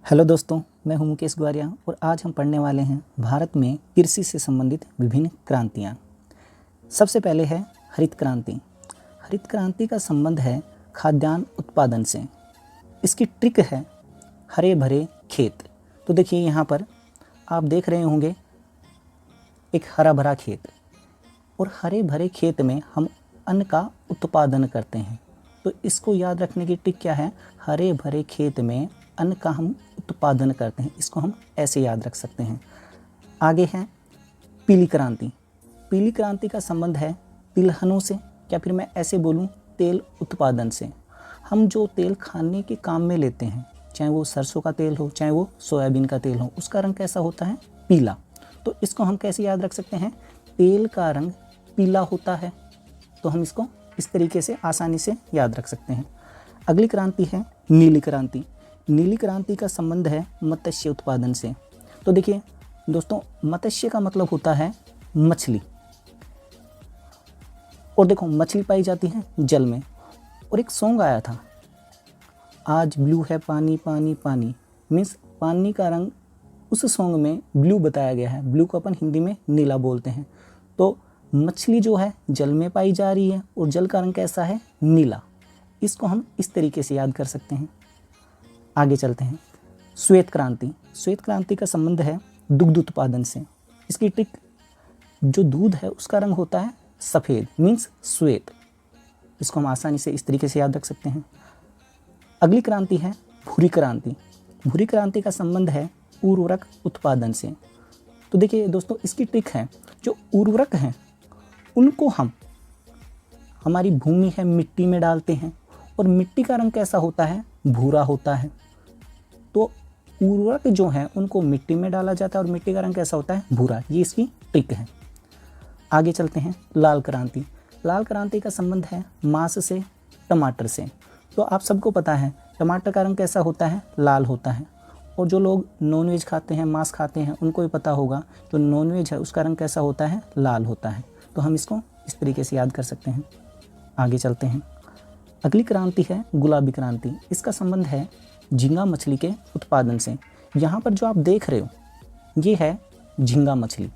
Hello दोस्तों, मैं हूं मुकेश ग्वारिया और आज हम पढ़ने वाले हैं भारत में कृषि से संबंधित विभिन्न क्रांतियां। सबसे पहले है हरित क्रांति। हरित क्रांति का संबंध है खाद्यान्न उत्पादन से। इसकी ट्रिक है हरे भरे खेत। तो देखिए यहाँ पर आप देख रहे होंगे एक हरा भरा खेत, और हरे भरे खेत में हम अन्न का उत्पादन करते हैं। तो इसको याद रखने की ट्रिक क्या है? हरे भरे खेत में अन्न का हम उत्पादन करते हैं, इसको हम ऐसे याद रख सकते हैं। आगे है पीली क्रांति। पीली क्रांति का संबंध है तिलहनों से, या फिर मैं ऐसे बोलूं तेल उत्पादन से। हम जो तेल खाने के काम में लेते हैं, चाहे वो सरसों का तेल हो, चाहे वो सोयाबीन का तेल हो, उसका रंग कैसा होता है? पीला। तो इसको हम कैसे याद रख सकते हैं? तेल का रंग पीला होता है, तो हम इसको इस तरीके से आसानी से याद रख सकते हैं। अगली क्रांति है नीली क्रांति। नीली क्रांति का संबंध है मत्स्य उत्पादन से। तो देखिए दोस्तों, मत्स्य का मतलब होता है मछली, और देखो मछली पाई जाती है जल में। और एक सॉन्ग आया था, आज ब्लू है पानी पानी पानी, मीन्स पानी का रंग उस सॉन्ग में ब्लू बताया गया है। ब्लू को अपन हिंदी में नीला बोलते हैं। तो मछली जो है जल में पाई जा रही है और जल का रंग कैसा है? नीला। इसको हम इस तरीके से याद कर सकते हैं। आगे चलते हैं श्वेत क्रांति। श्वेत क्रांति का संबंध है दुग्ध उत्पादन से। इसकी ट्रिक, जो दूध है उसका रंग होता है सफ़ेद, मीन्स श्वेत। इसको हम आसानी से इस तरीके से याद रख सकते हैं। अगली क्रांति है भूरी क्रांति। भूरी क्रांति का संबंध है उर्वरक उत्पादन से। तो देखिए दोस्तों, इसकी ट्रिक है, जो उर्वरक हैं उनको हम हमारी भूमि है मिट्टी में डालते हैं, और मिट्टी का रंग कैसा होता है? भूरा होता है। तो उर्वरक जो हैं उनको मिट्टी में डाला जाता है और मिट्टी का रंग कैसा होता है? भूरा। ये इसकी ट्रिक है। आगे चलते हैं लाल क्रांति। लाल क्रांति का संबंध है मांस से, टमाटर से। तो आप सबको पता है टमाटर का रंग कैसा होता है? लाल होता है। और जो लोग नॉनवेज खाते हैं, मांस खाते हैं, उनको भी पता होगा जो नॉनवेज है उसका रंग कैसा होता है? लाल होता है। तो हम इसको इस तरीके से याद कर सकते हैं। आगे चलते हैं। अगली क्रांति है गुलाबी क्रांति। इसका संबंध है झींगा मछली के उत्पादन से। यहाँ पर जो आप देख रहे हो ये है झींगा मछली।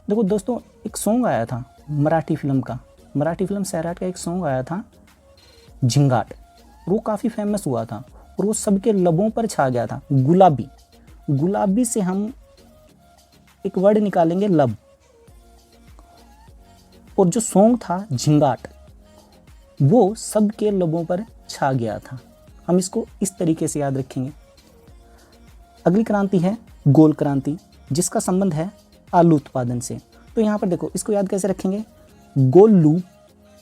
देखो दोस्तों, एक सॉन्ग आया था मराठी फिल्म का, मराठी फिल्म सैराट का एक सॉन्ग आया था झिंगाट। वो काफ़ी फेमस हुआ था और वो सबके लबों पर छा गया था। गुलाबी, गुलाबी से हम एक वर्ड निकालेंगे लब, और जो सॉन्ग था झिंगाट वो सबके लबों पर छा गया था। हम इसको इस तरीके से याद रखेंगे। अगली क्रांति है गोल क्रांति, जिसका संबंध है आलू उत्पादन से। तो यहाँ पर देखो, इसको याद कैसे रखेंगे? गोलू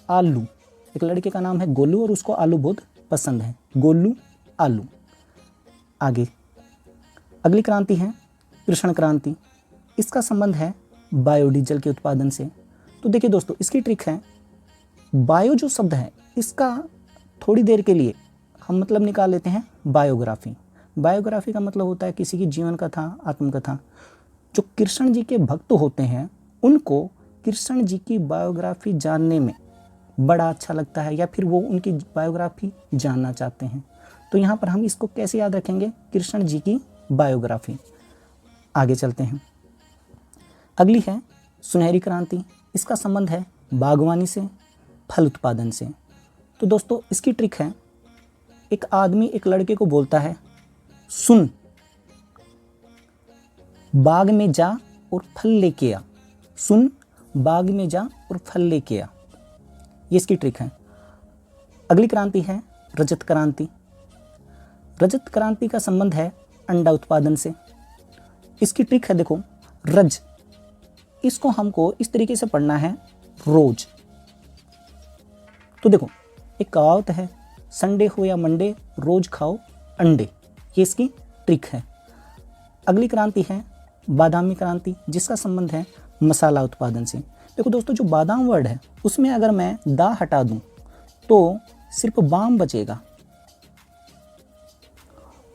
आलू। एक लड़के का नाम है गोलू और उसको आलू बहुत पसंद है। गोलू आलू। आगे अगली क्रांति है कृष्ण क्रांति। इसका संबंध है बायोडीजल के उत्पादन से। तो देखिए दोस्तों, इसकी ट्रिक है, बायो जो शब्द है इसका थोड़ी देर के लिए हम मतलब निकाल लेते हैं बायोग्राफी। बायोग्राफी का मतलब होता है किसी की जीवन कथा, आत्मकथा। जो कृष्ण जी के भक्त होते हैं उनको कृष्ण जी की बायोग्राफी जानने में बड़ा अच्छा लगता है, या फिर वो उनकी बायोग्राफी जानना चाहते हैं। तो यहाँ पर हम इसको कैसे याद रखेंगे? कृष्ण जी की बायोग्राफी। आगे चलते हैं। अगली है सुनहरी क्रांति। इसका संबंध है बागवानी से, फल उत्पादन से। तो दोस्तों, इसकी ट्रिक है, एक आदमी एक लड़के को बोलता है, सुन बाग में जा और फल लेके आ। सुन बाग में जा और फल लेके आ। ये इसकी ट्रिक है। अगली क्रांति है रजत क्रांति। रजत क्रांति का संबंध है अंडा उत्पादन से। इसकी ट्रिक है, देखो रज, इसको हमको इस तरीके से पढ़ना है रोज। तो देखो, एक कहावत है, संडे हो या मंडे रोज खाओ अंडे। ये इसकी ट्रिक है। अगली क्रांति है बादामी क्रांति, जिसका संबंध है मसाला उत्पादन से। देखो दोस्तों, जो बादाम वर्ड है उसमें अगर मैं दा हटा दूं तो सिर्फ बाम बचेगा,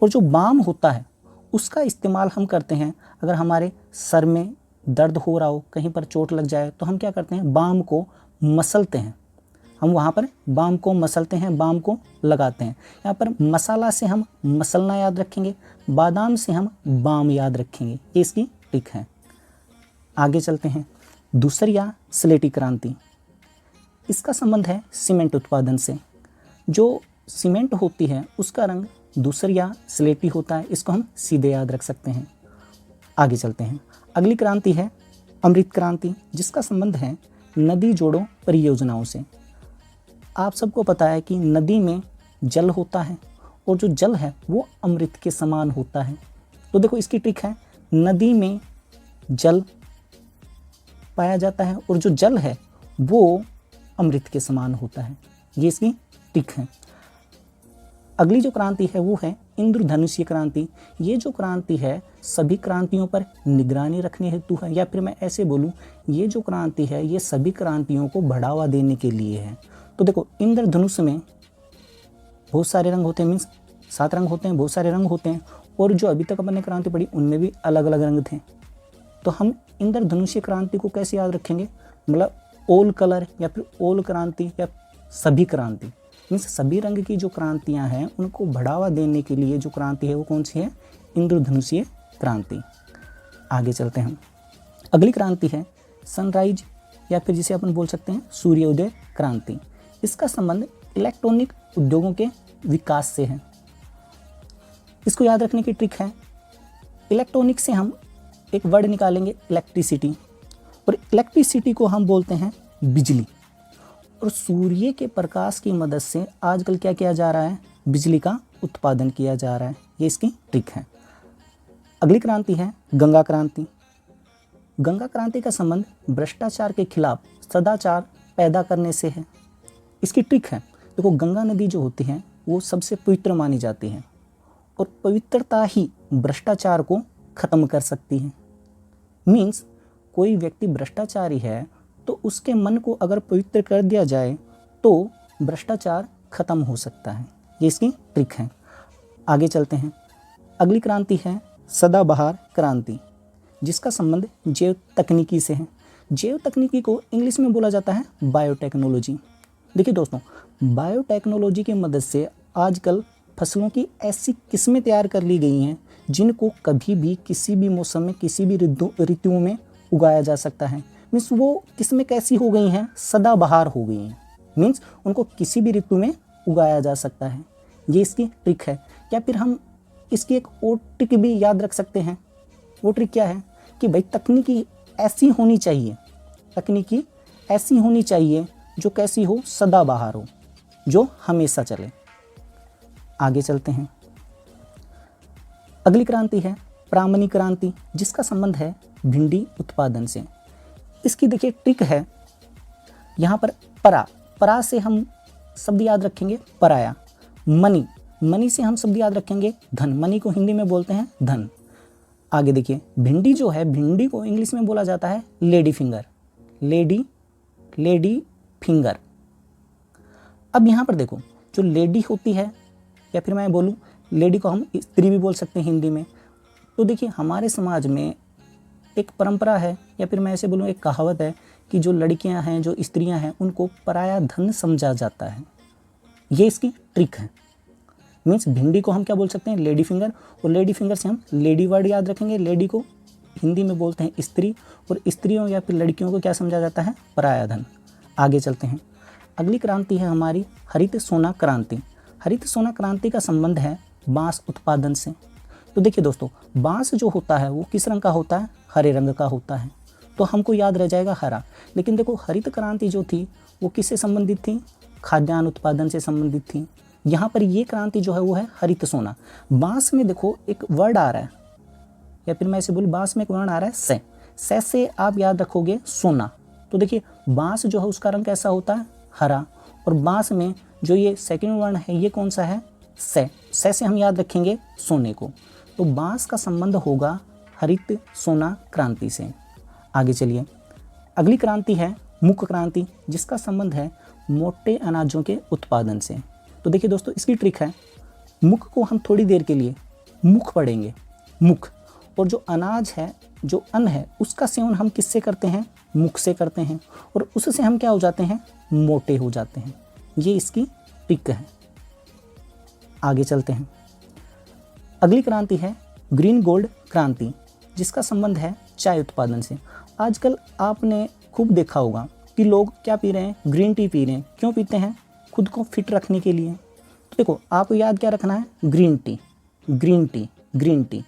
और जो बाम होता है उसका इस्तेमाल हम करते हैं अगर हमारे सर में दर्द हो रहा हो, कहीं पर चोट लग जाए, तो हम क्या करते हैं? बाम को मसलते हैं। हम वहाँ पर बाम को मसलते हैं, बाम को लगाते हैं। यहाँ पर मसाला से हम मसलना याद रखेंगे, बादाम से हम बाम याद रखेंगे। ये इसकी ट्रिक है। आगे चलते हैं। दूसरी या स्लेटी क्रांति, इसका संबंध है सीमेंट उत्पादन से। जो सीमेंट होती है उसका रंग दूसरी या स्लेटी होता है, इसको हम सीधे याद रख सकते हैं। आगे चलते हैं। अगली क्रांति है अमृत क्रांति, जिसका संबंध है नदी जोड़ो परियोजनाओं से। आप सबको पता है कि नदी में जल होता है और जो जल है वो अमृत के समान होता है। तो देखो इसकी ट्रिक है, नदी में जल पाया जाता है और जो जल है वो अमृत के समान होता है। ये इसकी ट्रिक है। अगली जो क्रांति है वो है इंद्रधनुषीय क्रांति। ये जो क्रांति है सभी क्रांतियों पर निगरानी रखने हेतु है, या फिर मैं ऐसे बोलूँ ये जो क्रांति है ये सभी क्रांतियों को बढ़ावा देने के लिए है। तो देखो इंद्रधनुष में बहुत सारे रंग होते हैं, मीन्स 7 रंग होते हैं, बहुत सारे रंग होते हैं, और जो अभी तक अपन ने क्रांति पढ़ी उनमें भी अलग अलग रंग थे। तो हम इंद्रधनुषीय क्रांति को कैसे याद रखेंगे, मतलब ओल कलर या फिर ओल क्रांति या सभी क्रांति, मीन्स सभी रंग की जो क्रांतियां हैं उनको बढ़ावा देने के लिए जो क्रांति है वो कौन सी है, इंद्रधनुषीय क्रांति। आगे चलते हैं। अगली क्रांति है सनराइज या फिर जिसे अपन बोल सकते हैं सूर्योदय क्रांति। इसका संबंध इलेक्ट्रॉनिक उद्योगों के विकास से है। इसको याद रखने की ट्रिक है, इलेक्ट्रॉनिक से हम एक वर्ड निकालेंगे इलेक्ट्रिसिटी, और इलेक्ट्रिसिटी को हम बोलते हैं बिजली। और सूर्य के प्रकाश की मदद से आजकल क्या किया जा रहा है, बिजली का उत्पादन किया जा रहा है। ये इसकी ट्रिक है। अगली क्रांति है गंगा क्रांति। गंगा क्रांति का संबंध भ्रष्टाचार के खिलाफ सदाचार पैदा करने से है। इसकी ट्रिक है, देखो गंगा नदी जो होती है वो सबसे पवित्र मानी जाती है और पवित्रता ही भ्रष्टाचार को खत्म कर सकती है। मीन्स कोई व्यक्ति भ्रष्टाचारी है तो उसके मन को अगर पवित्र कर दिया जाए तो भ्रष्टाचार खत्म हो सकता है। ये इसकी ट्रिक है। आगे चलते हैं। अगली क्रांति है सदाबहार क्रांति, जिसका संबंध जैव तकनीकी से है। जैव तकनीकी को इंग्लिश में बोला जाता है बायोटेक्नोलॉजी। देखिए दोस्तों, बायोटेक्नोलॉजी की मदद से आजकल फसलों की ऐसी किस्में तैयार कर ली गई हैं जिनको कभी भी किसी भी मौसम में किसी भी ऋतुओं में उगाया जा सकता है। मीन्स वो किस्में कैसी हो गई हैं, सदाबहार हो गई हैं। मीन्स उनको किसी भी ऋतु में उगाया जा सकता है। ये इसकी ट्रिक है। या फिर हम इसकी एक और ट्रिक भी याद रख सकते हैं। वो ट्रिक क्या है कि भाई तकनीकी ऐसी होनी चाहिए, तकनीकी ऐसी होनी चाहिए जो कैसी हो, सदाबहार हो, जो हमेशा चले। आगे चलते हैं। अगली क्रांति है प्रामाणिक क्रांति, जिसका संबंध है भिंडी उत्पादन से। इसकी देखिए ट्रिक है, यहाँ पर परा से हम शब्द याद रखेंगे पराया। मनी से हम शब्द याद रखेंगे धन। मनी को हिंदी में बोलते हैं धन। आगे देखिए भिंडी जो है, भिंडी को इंग्लिश में बोला जाता है लेडी फिंगर। अब यहाँ पर देखो, जो लेडी होती है या फिर मैं बोलूँ लेडी को हम स्त्री भी बोल सकते हैं हिंदी में। तो देखिए हमारे समाज में एक परंपरा है या फिर मैं ऐसे बोलूँ एक कहावत है कि जो लड़कियां हैं, जो स्त्रियां हैं, उनको पराया धन समझा जाता है। ये इसकी ट्रिक है। मीन्स भिंडी को हम क्या बोल सकते हैं, लेडी फिंगर, और लेडी फिंगर से हम लेडी वर्ड याद रखेंगे। लेडी को हिंदी में बोलते हैं स्त्री, और स्त्रियों या फिर लड़कियों को क्या समझा जाता है, पराया धन। आगे चलते हैं। अगली क्रांति है हमारी हरित सोना क्रांति। हरित सोना क्रांति का संबंध है बांस उत्पादन से। तो देखिए दोस्तों, बांस जो होता है वो किस रंग का होता है, हरे रंग का होता है। तो हमको याद रह जाएगा हरा। लेकिन देखो हरित क्रांति जो थी वो किससे संबंधित थी, खाद्यान्न उत्पादन से संबंधित थी। यहाँ पर ये क्रांति जो है वो है हरित सोना। बांस में देखो एक वर्ड आ रहा है, या फिर मैं ऐसे बोलूँ बांस में एक वर्ड आ रहा है से आप याद रखोगे सोना। तो देखिए बांस जो है उसका रंग कैसा होता है, हरा, और बांस में जो ये सेकंड वर्ण है ये कौन सा है, से हम याद रखेंगे सोने को। तो बांस का संबंध होगा हरित सोना क्रांति से। आगे चलिए। अगली क्रांति है मुख क्रांति, जिसका संबंध है मोटे अनाजों के उत्पादन से। तो देखिए दोस्तों, इसकी ट्रिक है, मुख को हम थोड़ी देर के लिए मुख पढ़ेंगे, मुख, और जो अनाज है, जो अन्न है, उसका सेवन हम किससे करते हैं, मुख से करते हैं और उससे हम क्या हो जाते हैं, मोटे हो जाते हैं। ये इसकी ट्रिक है। आगे चलते हैं। अगली क्रांति है ग्रीन गोल्ड क्रांति, जिसका संबंध है चाय उत्पादन से। आजकल आपने खूब देखा होगा कि लोग क्या पी रहे हैं, ग्रीन टी पी रहे हैं। क्यों पीते हैं? खुद को फिट रखने के लिए। तो देखो, आपको याद क्या रखना है, green tea, green tea, green tea.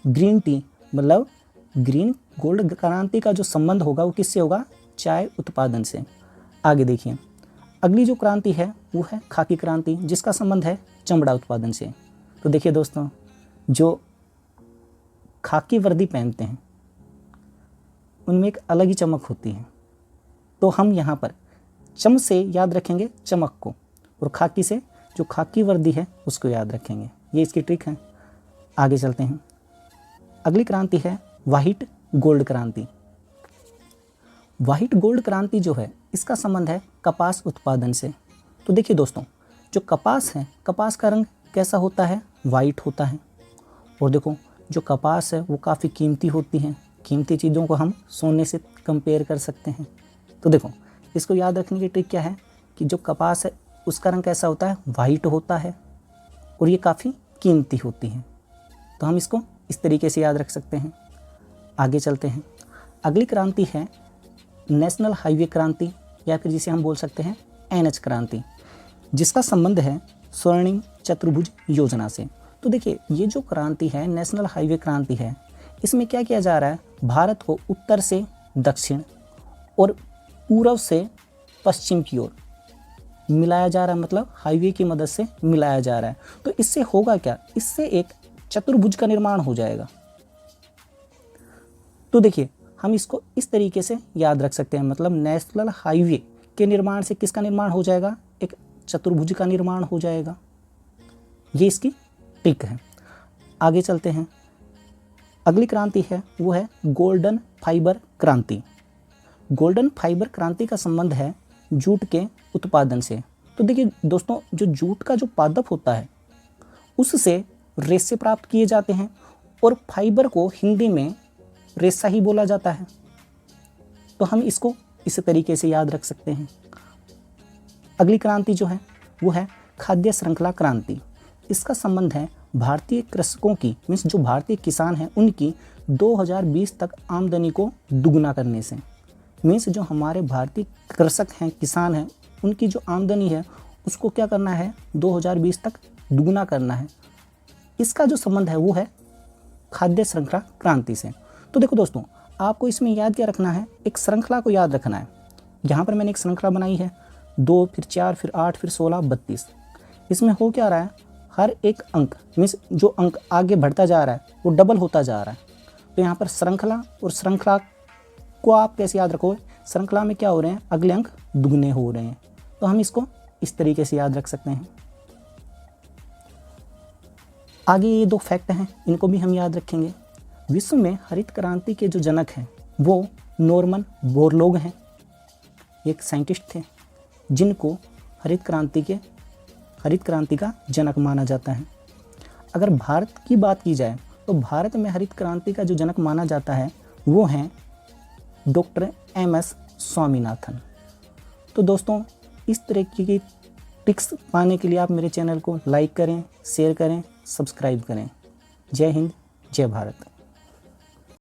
Green tea मतलब ग्रीन गोल्ड क्रांति का जो संबंध होगा वो किससे होगा, चाय उत्पादन से। आगे देखिए, अगली जो क्रांति है वो है खाकी क्रांति, जिसका संबंध है चमड़ा उत्पादन से। तो देखिए दोस्तों, जो खाकी वर्दी पहनते हैं उनमें एक अलग ही चमक होती है। तो हम यहाँ पर चम से याद रखेंगे चमक को, और खाकी से जो खाकी वर्दी है उसको याद रखेंगे। ये इसकी ट्रिक है। आगे चलते हैं। अगली क्रांति है वाइट गोल्ड क्रांति। वाइट गोल्ड क्रांति जो है इसका संबंध है कपास उत्पादन से। तो देखिए दोस्तों, जो कपास है, कपास का रंग कैसा होता है, वाइट होता है। और देखो, जो कपास है वो काफ़ी कीमती होती है। कीमती चीज़ों को हम सोने से कंपेयर कर सकते हैं। तो देखो, इसको याद रखने की ट्रिक क्या है कि जो कपास है उसका रंग कैसा होता है, वाइट होता है, और ये काफ़ी कीमती होती है। तो हम इसको इस तरीके से याद रख सकते हैं। आगे चलते हैं। अगली क्रांति है नेशनल हाईवे क्रांति, या फिर जिसे हम बोल सकते हैं NH क्रांति, जिसका संबंध है स्वर्णिम चतुर्भुज योजना से। तो देखिए, ये जो क्रांति है, नेशनल हाईवे क्रांति है, इसमें क्या किया जा रहा है, भारत को उत्तर से दक्षिण और पूर्व से पश्चिम की ओर मिलाया जा रहा है, मतलब हाईवे की मदद से मिलाया जा रहा है। तो इससे होगा क्या, इससे एक चतुर्भुज का निर्माण हो जाएगा। तो देखिए, हम इसको इस तरीके से याद रख सकते हैं, मतलब नेशनल हाईवे के निर्माण से किसका निर्माण हो जाएगा, एक चतुर्भुज का निर्माण हो जाएगा। ये इसकी ट्रिक है। आगे चलते हैं। अगली क्रांति है वो है गोल्डन फाइबर क्रांति। गोल्डन फाइबर क्रांति का संबंध है जूट के उत्पादन से। तो देखिए दोस्तों, जो जूट का जो पादप होता है उससे रेशे प्राप्त किए जाते हैं, और फाइबर को हिंदी में रेशा ही बोला जाता है। तो हम इसको इस तरीके से याद रख सकते हैं। अगली क्रांति जो है वो है खाद्य श्रृंखला क्रांति। इसका संबंध है भारतीय कृषकों की, मीन्स जो भारतीय किसान हैं उनकी 2020 तक आमदनी को दुगना करने से। मीन्स जो हमारे भारतीय कृषक हैं, किसान हैं, उनकी जो आमदनी है उसको क्या करना है, 2020 तक दुगना करना है। इसका जो संबंध है वो है खाद्य श्रृंखला क्रांति से। तो देखो दोस्तों, आपको इसमें याद क्या रखना है, एक श्रृंखला को याद रखना है। यहाँ पर मैंने एक श्रृंखला बनाई है, 2 फिर 4 फिर 8 फिर 16 32। इसमें हो क्या रहा है, हर एक अंक मीन्स जो अंक आगे बढ़ता जा रहा है वो डबल होता जा रहा है। तो यहाँ पर श्रृंखला, और श्रृंखला को आप कैसे याद रखोगे, श्रृंखला में क्या हो रहे हैं, अगले अंक दुगने हो रहे हैं। तो हम इसको इस तरीके से याद रख सकते हैं। आगे ये 2 फैक्ट हैं, इनको भी हम याद रखेंगे। विश्व में हरित क्रांति के जो जनक हैं वो नॉर्मन बोरलॉग हैं। एक साइंटिस्ट थे जिनको हरित क्रांति का जनक माना जाता है। अगर भारत की बात की जाए तो भारत में हरित क्रांति का जो जनक माना जाता है वो हैं डॉक्टर MS स्वामीनाथन। तो दोस्तों, इस तरह की टिप्स पाने के लिए आप मेरे चैनल को लाइक करें, शेयर करें, सब्सक्राइब करें। जय हिंद, जय भारत।